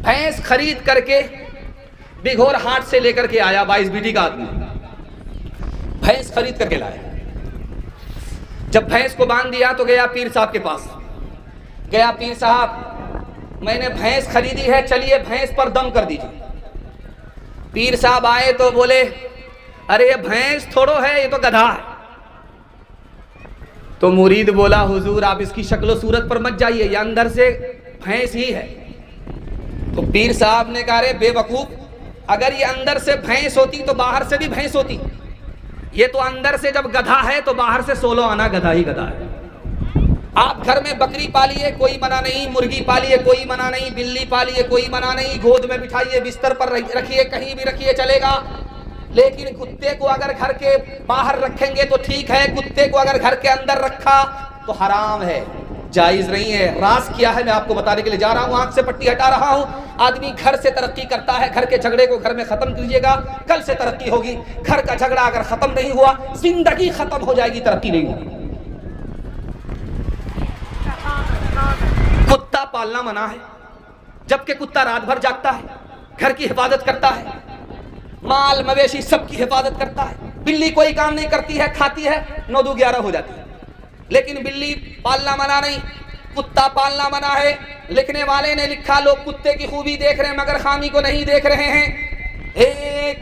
भैंस खरीद करके बिघोर हाट से लेकर के आया, 22 बीटी का आदमी भैंस खरीद करके लाया। जब भैंस को बांध दिया तो गया पीर साहब के पास। गया, पीर साहब मैंने भैंस खरीदी है, चलिए भैंस पर दम कर दीजिए। पीर साहब आए तो बोले, अरे ये भैंस थोड़ो है, ये तो गधा है। तो मुरीद बोला, हुजूर आप इसकी शक्ल सूरत पर मत जाइए, ये अंदर से भैंस ही है। तो पीर साहब ने कहा, अरे बेवकूफ, अगर ये अंदर से भैंस होती तो बाहर से भी भैंस होती। ये तो अंदर से जब गधा है तो बाहर से 16 आना गधा ही गधा है। आप घर में बकरी पालिए, कोई मना नहीं, मुर्गी पालिए, कोई मना नहीं, बिल्ली पालिए, कोई मना नहीं, गोद में बिठाइए, बिस्तर पर रखिए, कहीं भी रखिए, चलेगा। लेकिन कुत्ते को अगर घर के बाहर रखेंगे तो ठीक है, कुत्ते को अगर घर के अंदर रखा तो हराम है, जायज नहीं है। राज क्या है मैं आपको बताने के लिए जा रहा हूँ, आंख से पट्टी हटा रहा हूँ। आदमी घर से तरक्की करता है, घर के झगड़े को घर में खत्म कीजिएगा, कल से तरक्की होगी। घर का झगड़ा अगर खत्म नहीं हुआ, जिंदगी खत्म हो जाएगी, तरक्की नहीं होगी। कुत्ता पालना मना है, जबकि कुत्ता रात भर जागता है, घर की हिफाजत करता है, माल मवेशी सबकी हिफाजत करता है। बिल्ली कोई काम नहीं करती है, खाती है, 9-2-11 हो जाती है। लेकिन बिल्ली पालना मना नहीं, कुत्ता पालना मना है। लिखने वाले ने लिखा, लोग कुत्ते की खूबी देख रहे हैं मगर खामी को नहीं देख रहे हैं। 1,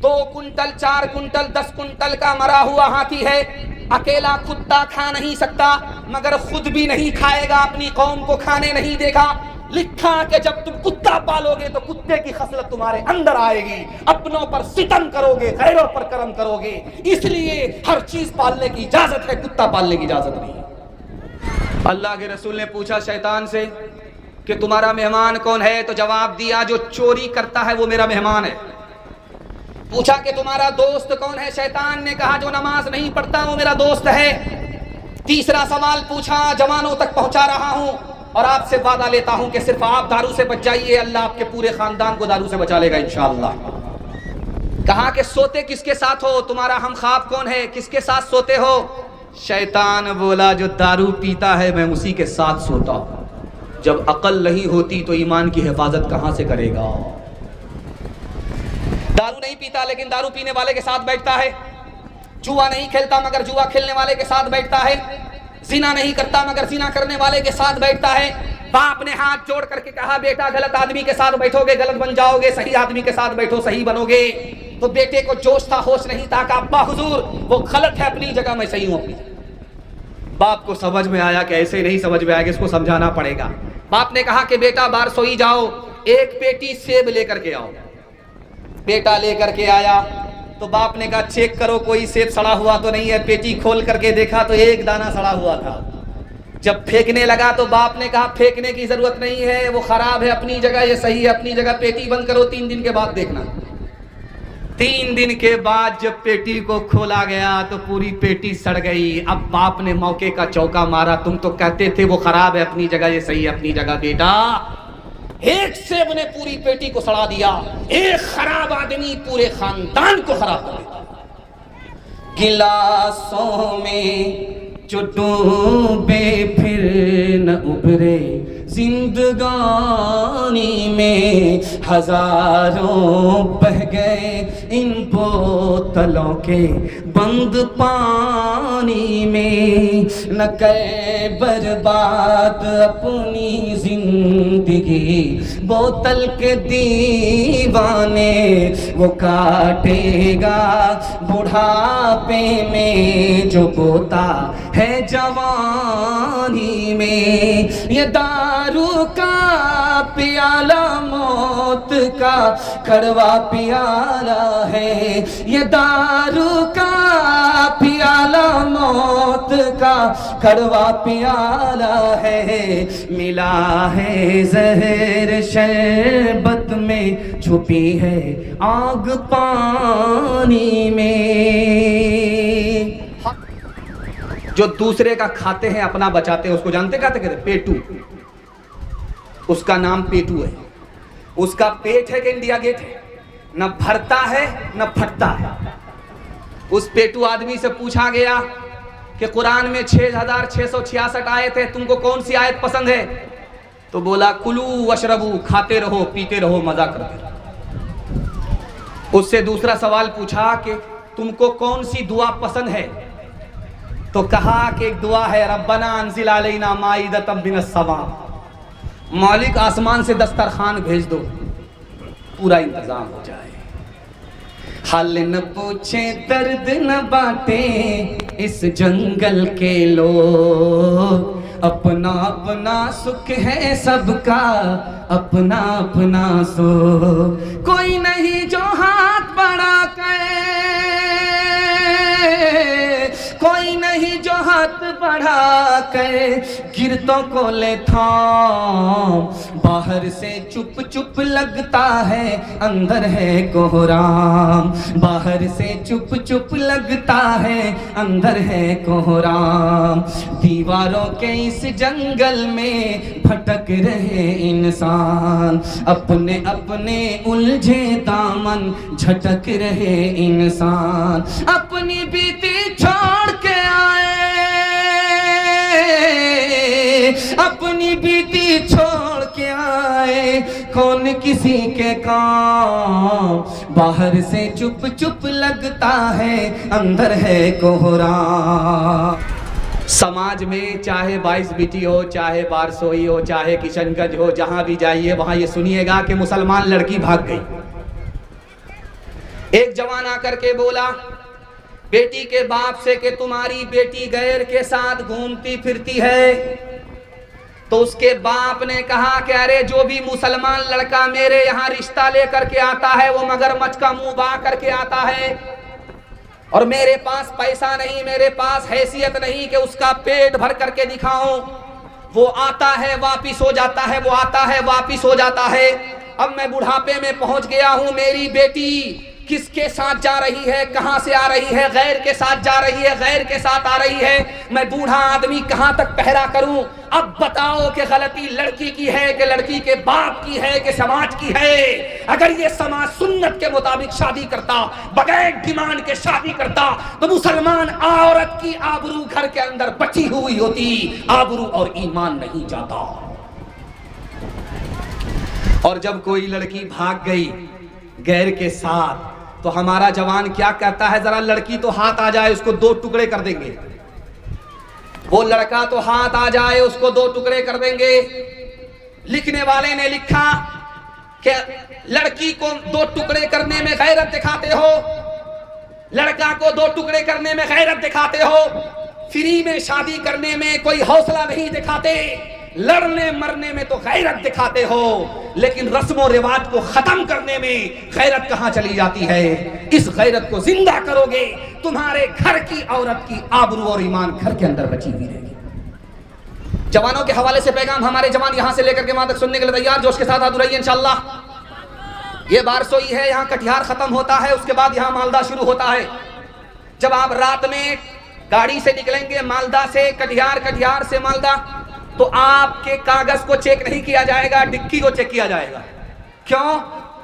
2 कुंटल, 4 कुंटल, 10 कुंटल का मरा हुआ हाथी है। अकेला कुत्ता खा नहीं सकता, मगर खुद भी नहीं खाएगा, अपनी कौम को खाने नहीं देगा। लिखा कि जब तुम कुत्ता पालोगे तो कुत्ते की खसलत तुम्हारे अंदर आएगी, अपनों पर सितम करोगे, गैरों पर करम करोगे। इसलिए हर चीज पालने की इजाजत है, कुत्ता पालने की इजाजत नहीं। अल्लाह के रसूल ने पूछा शैतान से कि तुम्हारा मेहमान कौन है, तो जवाब दिया, जो चोरी करता है वो मेरा मेहमान है। पूछा कि तुम्हारा दोस्त कौन है, शैतान ने कहा जो नमाज नहीं पढ़ता वो मेरा दोस्त है। तीसरा सवाल पूछा, जवानों तक पहुंचा रहा हूं और आपसे वादा लेता हूं कि सिर्फ आप दारू से बच जाइए, अल्लाह आपके पूरे खानदान को दारू से बचा लेगा इंशाअल्लाह। कहा कि सोते किसके साथ हो, तुम्हारा हमख्वाब कौन है, किसके साथ सोते हो। शैतान बोला, जो दारू पीता है मैं उसी के साथ सोता हूं। जब अकल नहीं होती तो ईमान की हिफाजत कहां से करेगा। दारू नहीं पीता लेकिन दारू पीने वाले के साथ बैठता है। जुआ नहीं खेलता मगर जुआ खेलने वाले के साथ बैठता है। जिना नहीं करता मगर जिना करने वाले के साथ बैठता है। बाप ने हाथ जोड़ करके कहा, बेटा गलत आदमी के साथ बैठोगे गलत बन जाओगे, सही आदमी के साथ बैठो सही बनोगे। तो बेटे को जोश था, होश नहीं था, कहा अब्बा हुजूर वो गलत है अपनी जगह, मैं सही हूं अपनी। बाप को समझ में आया कि ऐसे नहीं समझ में आएगा, इसको समझाना पड़ेगा। बाप ने कहा कि बेटा बाहर सोई जाओ, एक पेटी सेब लेकर के आओ। बेटा लेकर के आया तो बाप ने कहा चेक करो कोई सेब सड़ा हुआ तो नहीं है। पेटी खोल करके देखा तो एक दाना सड़ा हुआ था। जब फेंकने लगा तो बाप ने कहा फेंकने की जरूरत नहीं है, वो खराब है अपनी जगह, ये सही है अपनी जगह, पेटी बंद करो, 3 दिन के बाद देखना। 3 दिन के बाद जब पेटी को खोला गया तो पूरी पेटी सड़ गई। अब बाप ने मौके का चौका मारा, तुम तो कहते थे वो खराब है अपनी जगह, ये सही है अपनी जगह। बेटा एक सेब ने पूरी पेटी को सड़ा दिया, एक खराब आदमी पूरे खानदान को खराब कर देता। गिलासों में जो डूबे फिर न उभरे, जिंदगानी में हजारों बह गए इन बोतलों के बंद पानी में। न करे बर्बाद अपनी जिंदगी बोतल के दीवाने, वो काटेगा बुढ़ापे में जो बोता है जवानी में। ये दारू का प्याला मौत का कड़वा प्याला है, ये दारू का प्याला मौत का कड़वा प्याला है। मिला है जहर शरबत में, छुपी है आग पानी में। जो दूसरे का खाते हैं अपना बचाते हैं, उसको जानते कहते कहते पेटू। उसका नाम पेटू है। उसका पेट है कि इंडिया गेट है, न भरता है न फटता है। उस पेटू आदमी से पूछा गया कि कुरान में 6666 आयत है, तुमको कौन सी आयत पसंद है। तो बोला कुलू वशरबू, खाते रहो पीते रहो मजा करते रहो। उससे दूसरा सवाल पूछा कि तुमको कौन सी दुआ पसंद है? तो कहा कि एक दुआ है रब्बना अंजिल अलैना माइदतम मिनस समा, मालिक आसमान से दस्तरखान भेज दो, पूरा इंतजाम हो जाए। हाल न पूछे दर्द न बांटे इस जंगल के लोग, अपना अपना सुख है सबका, अपना अपना सो। कोई नहीं जो हाथ बढ़ा के, कोई नहीं जो हाथ बढ़ा के गिरतों को ले थाम, बाहर से चुप चुप लगता है अंदर है कोहराम, बाहर से चुप चुप लगता है अंदर है कोहराम। दीवारों के इस जंगल में भटक रहे इंसान, अपने अपने उलझे दामन झटक रहे इंसान। अपनी बीती छोड़ के आए, अपनी बीती छोड़ के आए, कौन किसी के काम, बाहर से चुप चुप लगता है अंदर है कोहराम। समाज में चाहे 22 बीटी हो, चाहे बारसोई हो, चाहे किशनगंज हो, जहां भी जाइए वहां ये सुनिएगा कि मुसलमान लड़की भाग गई। एक जवान आकर के बोला बेटी के बाप से कि तुम्हारी बेटी गैर के साथ घूमती फिरती है। तो उसके बाप ने कहा कि अरे जो भी मुसलमान लड़का मेरे यहाँ रिश्ता लेकर के आता है वो मगरमच्छ का मुंह बा करके आता है, और मेरे पास पैसा नहीं, मेरे पास हैसियत नहीं कि उसका पेट भर करके दिखाऊं। वो आता है वापिस हो जाता है, वो आता है वापिस हो जाता है। अब मैं बुढ़ापे में पहुंच गया हूं, मेरी बेटी किसके साथ जा रही है, कहां से आ रही है? गैर के साथ जा रही है, गैर के साथ आ रही है। मैं बूढ़ा आदमी कहां तक पहरा करूं? अब बताओ कि गलती लड़की की है कि लड़की के बाप की है कि समाज की है? अगर ये समाज सुन्नत के मुताबिक शादी करता, बगैर डिमांड के शादी करता, तो मुसलमान औरत की आबरू घर के अंदर बची हुई होती, आबरू और ईमान नहीं जाता। और जब कोई लड़की भाग गई गैर के साथ, तो हमारा जवान क्या कहता है? जरा लड़की तो हाथ आ जाए उसको 2 टुकड़े कर देंगे, वो लड़का तो हाथ आ जाए उसको 2 टुकड़े कर देंगे। लिखने वाले ने लिखा कि लड़की को 2 टुकड़े करने में गैरत दिखाते हो, लड़का को 2 टुकड़े करने में गैरत दिखाते हो, फ्री में शादी करने में कोई हौसला नहीं दिखाते, लड़ने मरने में तो गैरत दिखाते हो, लेकिन रस्मों रिवाज को खत्म करने में गैरत कहां चली जाती है? इस गैरत को जिंदा करोगे, तुम्हारे घर की औरत की आबरू और ईमान घर के अंदर बची हुई रहेगी। जवानों के हवाले से पैगाम हमारे जवान यहां से लेकर के वहां तक सुनने के लिए तैयार, जोश के साथ हाथ उठाइए इंशाअल्लाह। ये बारसोई है, यहाँ कटिहार खत्म होता है, उसके बाद यहाँ मालदा शुरू होता है। जब आप रात में गाड़ी से निकलेंगे मालदा से कटिहार, कटिहार से मालदा, तो आपके कागज को चेक नहीं किया जाएगा, डिक्की को चेक किया जाएगा। क्यों?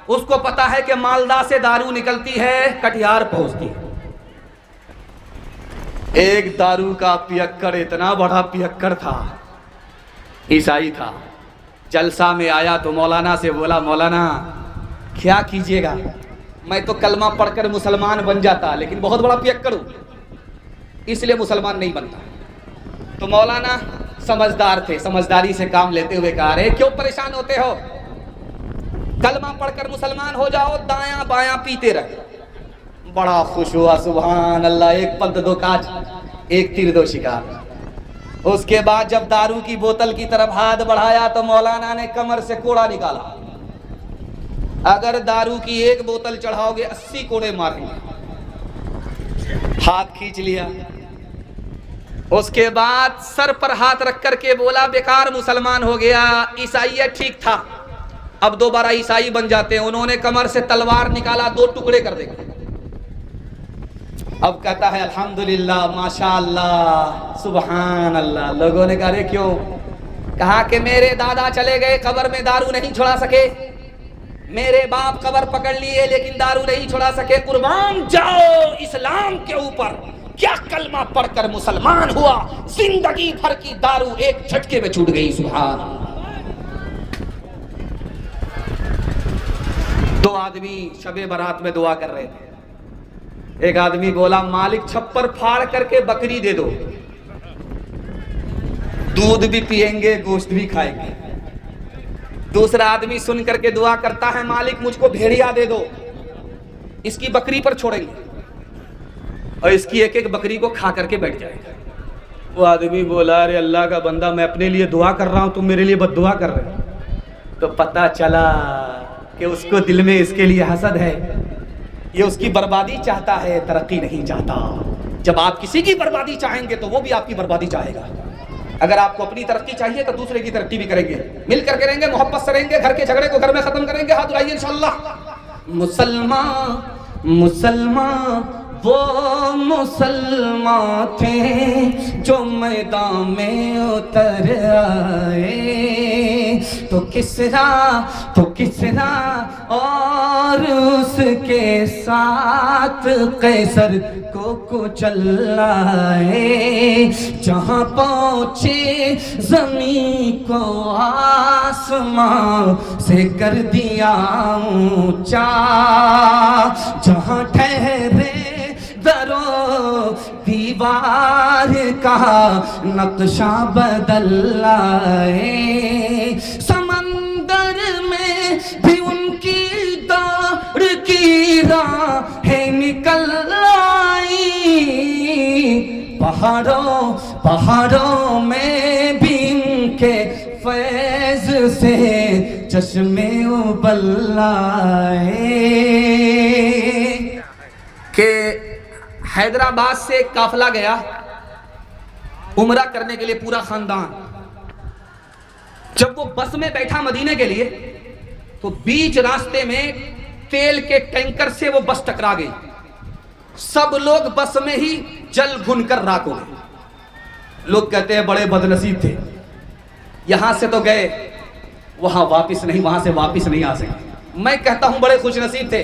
उसको पता है कि मालदा से दारू निकलती है, कटिहार पहुंचती है। एक दारू का पियक्कड़, इतना बड़ा पियक्कड़ था, ईसाई था, जलसा में आया तो मौलाना से बोला मौलाना क्या कीजिएगा, मैं तो कलमा पढ़कर मुसलमान बन जाता, लेकिन बहुत बड़ा पियक्कड़ हूं इसलिए मुसलमान नहीं बनता। तो मौलाना समझदार थे, समझदारी से काम लेते हुए कहा रहे क्यों परेशान होते हो, कलमा पढ़कर मुसलमान हो जाओ, दायां बायां पीते रहे। बड़ा खुश हुआ, सुभान अल्लाह, एक पंथ 2 काज, एक तीर 2 शिकार। उसके बाद जब दारू की बोतल की तरफ हाथ बढ़ाया तो मौलाना ने कमर से कोड़ा निकाला, अगर दारू की 1 बोतल चढ़ाओगे 80 कोड़े मारेंगे। हाथ खींच लिया, उसके बाद सर पर हाथ रख करके बोला बेकार मुसलमान हो गया, ईसाईयत ठीक था, अब दोबारा ईसाई बन जाते हैं। उन्होंने कमर से तलवार निकाला, 2 टुकड़े कर देंगे। अब कहता है अल्हम्दुलिल्लाह, माशाअल्लाह, सुभान अल्लाह। लोगों ने कहा क्यों? कहा कि मेरे दादा चले गए, कब्र में दारू नहीं छुड़ा सके, मेरे बाप कब्र पकड़ लिए लेकिन दारू नहीं छुड़ा सके। कुर्बान जाओ इस्लाम के ऊपर, क्या कलमा पढ़कर मुसलमान हुआ, जिंदगी भर की दारू एक झटके में छूट गई। सुभान अल्लाह। दो आदमी शबे बारात में दुआ कर रहे थे। एक आदमी बोला, मालिक छप्पर फाड़ करके बकरी दे दो, दूध भी पिएंगे गोश्त भी खाएंगे। दूसरा आदमी सुन करके दुआ करता है, मालिक मुझको भेड़िया दे दो, इसकी बकरी पर छोड़ेंगे और इसकी एक एक बकरी को खा करके बैठ जाएगा। वो आदमी बोला, अरे अल्लाह का बंदा, मैं अपने लिए दुआ कर रहा हूं, तुम मेरे लिए बद्दुआ कर रहे हो। तो पता चला कि उसको दिल में इसके लिए हसद है, ये उसकी बर्बादी चाहता है, तरक्की नहीं चाहता। जब आप किसी की बर्बादी चाहेंगे तो वो भी आपकी बर्बादी चाहेगा। अगर आपको अपनी तरक्की चाहिए तो दूसरे की तरक्की भी करेंगे, मिल करके रहेंगे, मोहब्बत से रहेंगे, घर के झगड़े को घर में खत्म करेंगे। हाथ उठाइए इंशाअल्लाह। मुसलमान मुसलमान वो मुसलमान थे जो मैदान में उतर आए, तो किसरा और उसके साथ कैसर को कुचल लाए। जहाँ पहुँचे जमीन को आसमां से कर दिया ऊंचा, जहाँ ठहरे दरो दीवार का नक्शा बदल लाए। समंदर में भी उनकी दौड़ की राहें निकल आई, पहाड़ों में भी उनके फैज से चश्मे उबल आए। के हैदराबाद से एक काफिला गया उमरा करने के लिए, पूरा खानदान। जब वो बस में बैठा मदीने के लिए तो बीच रास्ते में तेल के टैंकर से वो बस टकरा गई। सब लोग बस में ही जल भुनकर राख हो गए। लोग कहते हैं बड़े बदनसीब थे, यहां से तो गए वहां वापस नहीं, वहां से वापस नहीं आ सके। मैं कहता हूं बड़े खुशनसीब थे,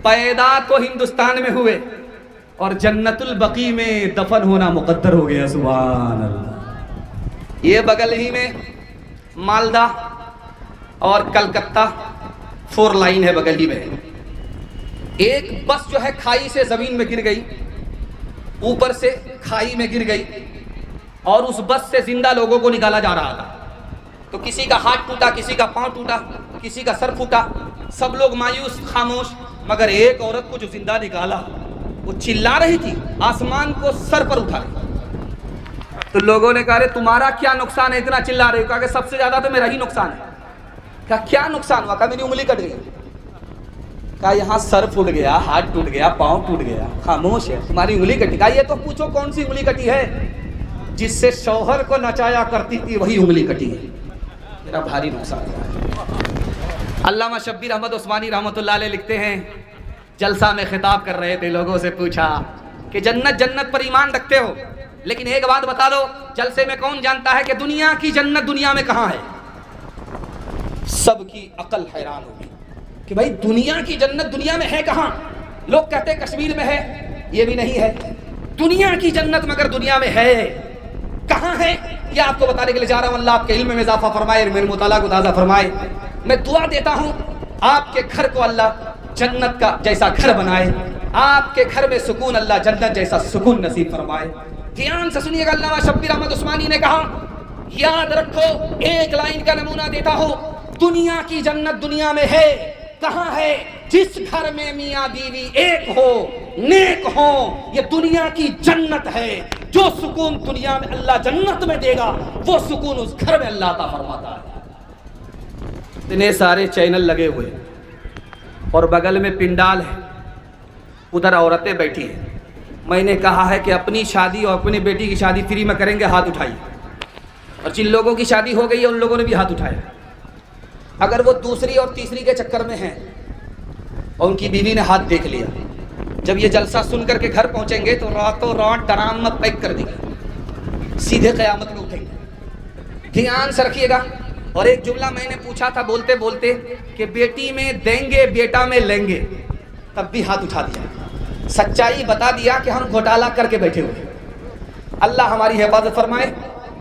पैदा तो हिंदुस्तान में हुए और जन्नतुल बकी में दफन होना मुकद्दर हो गया। सुभान अल्लाह। ये बगल ही में मालदा और कलकत्ता 4 लाइन है, बगल ही में। एक बस जो है खाई से जमीन में गिर गई, ऊपर से खाई में गिर गई और उस बस से जिंदा लोगों को निकाला जा रहा था। तो किसी का हाथ टूटा, किसी का पांव टूटा, किसी का सर फूटा, सब लोग मायूस खामोश। मगर एक औरत को जो जिंदा निकाला वो चिल्ला रही थी, आसमान को सर पर उठा रही। तो लोगों ने कहा, तुम्हारा क्या नुकसान है, इतना चिल्ला रही हो? कहा कि सबसे ज्यादा तो मेरा ही नुकसान है। कहा क्या नुकसान हुआ? कहा मेरी उंगली कट गई। कहा यहाँ सर फूट गया, हाथ टूट गया, पांव टूट गया। खामोश है, तुम्हारी उंगली कटी। कहा ये तो पूछो कौन सी उंगली कटी है? जिससे शौहर को नचाया करती थी वही उंगली कटी है, मेरा भारी नुकसान हुआ। अल्लामा शब्बीर अहमद उस्मानी रहमतुल्लाह अलैह लिखते हैं, जलसा में खिताब कर रहे थे, लोगों से पूछा कि जन्नत पर ईमान रखते हो, लेकिन एक बात बता दो, जलसे में कौन जानता है कि दुनिया की जन्नत दुनिया में कहाँ है? सबकी अकल हैरान होगी कि भाई दुनिया की जन्नत दुनिया में है कहाँ? लोग कहते हैं कश्मीर में है, ये भी नहीं है। दुनिया की जन्नत मगर दुनिया में है कहाँ है? ये आपको बताने के लिए जा रहा हूँ। अल्लाह आपके इल्म में इजाफा फरमाए, मेरे मुताला को ताज़ा फरमाए। मैं दुआ देता हूँ आपके घर को अल्लाह जन्नत का जैसा घर बनाए, आपके घर में सुकून अल्लाह जन्नत जैसा सुकून नसीब फरमाए। ध्यान से सुनिएगा, अल्लामा शब्बीर अहमद उस्मानी ने कहा, याद रखो, एक लाइन का नमूना देता हूँ, दुनिया की जन्नत दुनिया में है। कहाँ है? जिस घर में मियाँ बीवी एक हो, नेक हो, ये दुनिया की जन्नत है। जो सुकून दुनिया में अल्लाह जन्नत में देगा, वो सुकून उस घर में अल्लाह अता फरमाता है। इतने सारे चैनल लगे हुए और बगल में पिंडाल है, उधर औरतें बैठी हैं। मैंने कहा है कि अपनी शादी और अपनी बेटी की शादी फ्री में करेंगे, हाथ उठाइए। और जिन लोगों की शादी हो गई है उन लोगों ने भी हाथ उठाया। अगर वो दूसरी और तीसरी के चक्कर में हैं और उनकी बीवी ने हाथ देख लिया, जब ये जलसा सुन करके घर पहुंचेंगे तो रातों रात डरामत पैक कर देंगे, सीधे क़यामत में उठेंगे। ध्यान से रखिएगा। और एक जुमला मैंने पूछा था बोलते बोलते कि बेटी में देंगे बेटा में लेंगे, तब भी हाथ उठा दिया। सच्चाई बता दिया कि हम घोटाला करके बैठे हुए। अल्लाह हमारी हिफाजत फरमाए।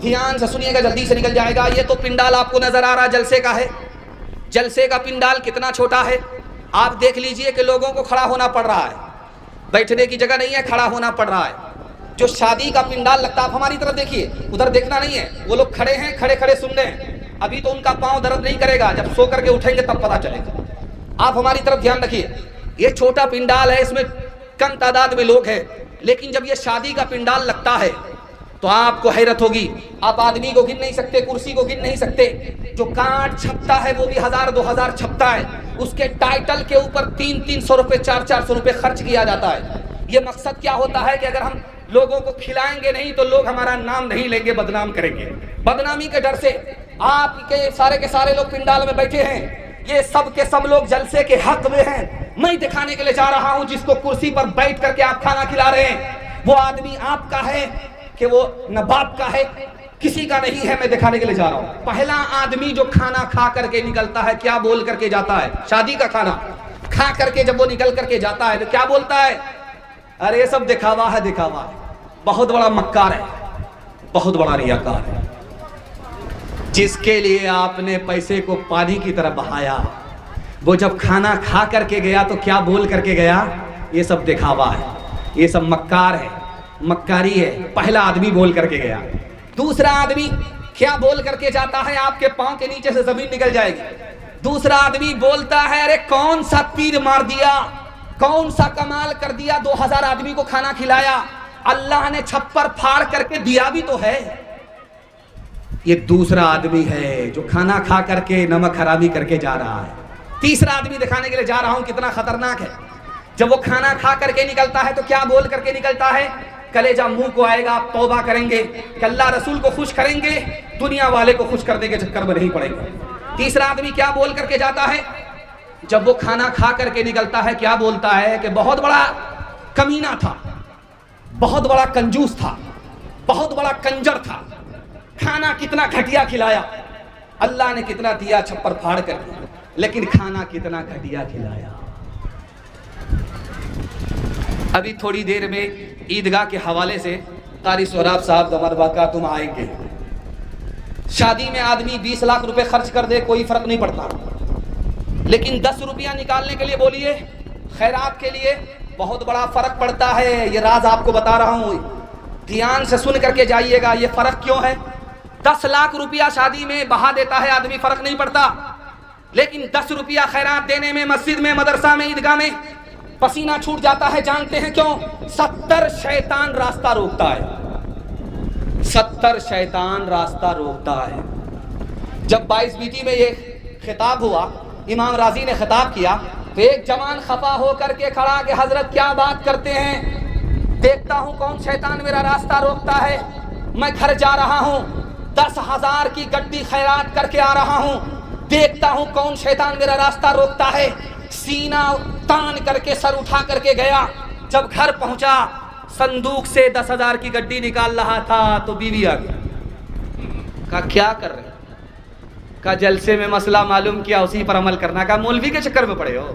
ध्यान से सुनिएगा, जल्दी से निकल जाएगा। ये तो पिंडाल आपको नजर आ रहा जलसे का है। जलसे का पिंडाल कितना छोटा है, आप देख लीजिए कि लोगों को खड़ा होना पड़ रहा है, बैठने की जगह नहीं है, खड़ा होना पड़ रहा है। जो शादी का पिंडाल लगता है, आप हमारी तरफ देखिए, उधर देखना नहीं है, वो लोग खड़े हैं, खड़े खड़े सुन रहे हैं। अभी तो उनका पांव दर्द नहीं करेगा, जब सो करके उठेंगे तब पता चलेगा। आप हमारी तरफ ध्यान रखिए, ये छोटा पिंडाल है, इसमें कम तादाद में लोग हैं, लेकिन जब ये शादी का पिंडाल लगता है तो आपको हैरत होगी। आप आदमी को गिन नहीं सकते, कुर्सी को गिन नहीं सकते। जो कार्ड छपता है वो भी 1000-2000 छपता है, उसके टाइटल के ऊपर 300-300 रुपये, 400-400 रुपये खर्च किया जाता है। ये मकसद क्या होता है कि अगर हम लोगों को खिलाएंगे नहीं तो लोग हमारा नाम नहीं लेंगे, बदनाम करेंगे। बदनामी के डर से आपके सारे के सारे लोग पिंडाल में बैठे हैं, ये सब के सब लोग जलसे के हक में हैं। मैं दिखाने के लिए जा रहा हूं, जिसको कुर्सी पर बैठ करके आप खाना खिला रहे हैं वो आदमी आपका है कि वो न बाप का है, किसी का नहीं है। मैं दिखाने के लिए जा रहा हूं। पहला आदमी जो खाना खा करके निकलता है, क्या बोल करके जाता है? शादी का खाना खा करके जब वो निकल करके जाता है तो क्या बोलता है? अरे ये सब दिखावा है, दिखावा है। बहुत बड़ा मक्कार है, बहुत बड़ा रियाकार है। जिसके लिए आपने पैसे को पानी की तरह बहाया, वो जब खाना खा करके गया तो क्या बोल करके गया? ये सब दिखावा है, ये सब मक्कार है, मक्कारी है। पहला आदमी बोल करके गया। दूसरा आदमी क्या बोल करके जाता है? आपके पांव के नीचे से जमीन निकल जाएगी। दूसरा आदमी बोलता है, अरे कौन सा तीर मार दिया, कौन सा कमाल कर दिया, 2000 आदमी को खाना खिलाया, अल्लाह ने छप्पर फाड़ करके दिया भी तो है। ये दूसरा आदमी है जो खाना खा करके नमक हरामी करके जा रहा है। तीसरा आदमी दिखाने के लिए जा रहा हूं कितना खतरनाक है। जब वो खाना खा करके निकलता है तो क्या बोल करके निकलता है? कलेजा मुंह को आएगा, आप तौबा करेंगे कि अल्लाह रसूल को खुश करेंगे, दुनिया वाले को खुश करने के चक्कर में नहीं पड़ेंगे। तीसरा आदमी क्या बोल करके जाता है? जब वो खाना खा करके निकलता है क्या बोलता है कि बहुत बड़ा कमीना था, बहुत बड़ा कंजूस था, बहुत बड़ा कंजर था, खाना कितना घटिया खिलाया, अल्लाह ने कितना दिया छप्पर फाड़ कर, लेकिन खाना कितना घटिया खिलाया। अभी थोड़ी देर में ईदगाह के हवाले से कारी सोहराब साहब दमरबाका तुम आएंगे। शादी में आदमी 20 लाख रुपए खर्च कर दे, कोई फर्क नहीं पड़ता, लेकिन 10 रुपया निकालने के लिए बोलिए, खैरात के लिए, बहुत बड़ा फर्क पड़ता है। ये राज आपको बता रहा हूं, ध्यान से सुन करके जाइएगा। ये फर्क क्यों है? 10 लाख रुपया शादी में बहा देता है आदमी, फर्क नहीं पड़ता, लेकिन 10 रुपया खैरात देने में, मस्जिद में, मदरसा में, ईदगाह में पसीना छूट जाता है। जानते हैं क्यों? 70 शैतान रास्ता रोकता है, 70 शैतान रास्ता रोकता है। जब 22 बीती में ये खिताब हुआ, इमाम राजी ने खिताब किया तो एक जवान खफा होकर के खड़ा कि हजरत क्या बात करते हैं, देखता हूं कौन शैतान मेरा रास्ता रोकता है। मैं घर जा रहा हूं, 10,000 की गड्डी खैरात करके आ रहा हूं, देखता हूं कौन शैतान मेरा रास्ता रोकता है। सीना तान करके सर उठा करके गया। जब घर पहुंचा, संदूक से 10,000 की गड्डी निकाल रहा था तो बीवी आ गई। कहा क्या कर रहे? का जलसे में मसला मालूम किया, उसी पर अमल करना। का मौलवी के चक्कर में पड़े हो?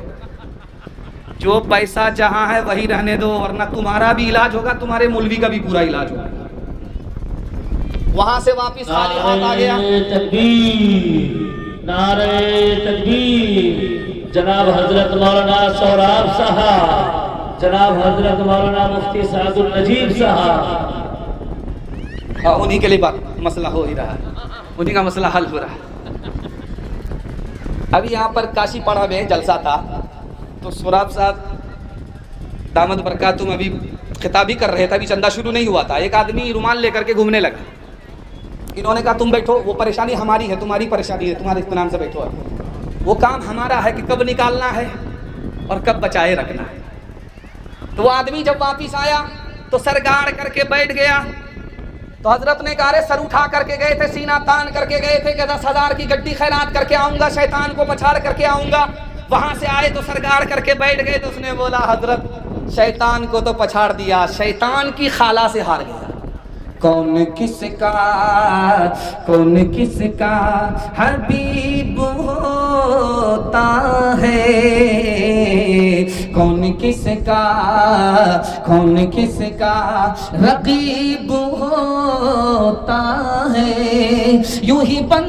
जो पैसा जहां है वही रहने दो, वरना तुम्हारा भी इलाज होगा, तुम्हारे मौलवी का भी पूरा इलाज होगा। वहां से वापिस खाली हाथ आ गया। नारे तकबीर। जनाब हजरत मौलाना सोहराब साहब, जनाब हजरत मौलाना मुफ्ती सादुल नजीब साहब, उन्हीं के लिए बात मसला हो ही रहा है, उन्हीं का मसला हल हो रहा है। अभी यहाँ पर काशी पाड़ा में जलसा था तो सोहराब साहब दामद बरकातुम अभी खिताबी कर रहे थे, अभी चंदा शुरू नहीं हुआ था। एक आदमी रुमाल लेकर के घूमने लगा। इन्होंने कहा तुम बैठो, वो परेशानी हमारी है, तुम्हारी परेशानी है, तुम्हारे इत्मीनान से बैठो। वो काम हमारा है कि कब निकालना है और कब बचाए रखना है। तो वो आदमी जब वापिस आया तो सर गाड़ करके बैठ गया। तो हजरत ने कहा, सर उठा करके गए थे, सीना तान करके गए थे कि 10,000 की गड्डी खैरात करके आऊंगा, शैतान को पछाड़ करके आऊंगा। वहां से आए तो सर गाड़ करके बैठ गए। तो उसने बोला, हजरत शैतान को तो पछाड़ दिया, शैतान की खाला से हार गया। कौन किसका हबीब होता है, कौन किसका रकीब होता है। यूं ही बन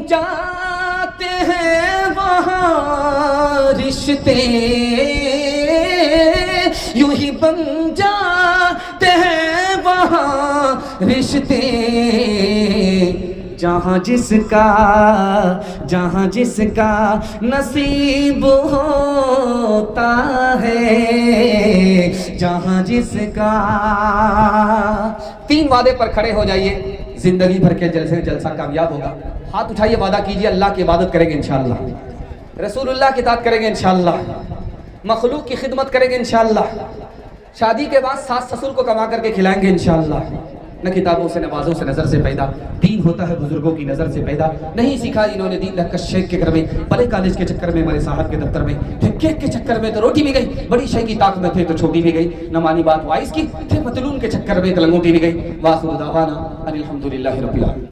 जाते हैं वहाँ रिश्ते यूं ही बन जाते हैं वहाँ रिश्ते, जहाँ जिसका नसीब होता है, जहाँ जिसका। 3 वादे पर खड़े हो जाइए, जिंदगी भर के जलसे जलसा कामयाब होगा। हाथ उठाइए, वादा कीजिए अल्लाह की इबादत करेंगे इंशाअल्लाह, रसूलुल्लाह की इताअत करेंगे इंशाअल्लाह, मखलूक की खिदमत करेंगे इंशाअल्लाह, शादी के बाद सास ससुर को कमा करके खिलाएंगे इंशाअल्लाह। न किताबों से नमाजों से नजर से पैदा, दीन होता है बुजुर्गों की नजर से पैदा। नहीं सीखा इन्होंने दीन लक्का शेख के घर में, बड़े कॉलेज के चक्कर में, हमारे साहब के दफ्तर में, फिर केक के चक्कर में तो रोटी भी गई, बड़ी शय की ताक में थे तो छोटी भी गई, न मानी बात वाइस की, फिर मतलून के चक्कर में तो लंगोटी भी गई। वाखिर दावाना अनिल हम्दुलिल्लाहि रब्बिल आलमीन।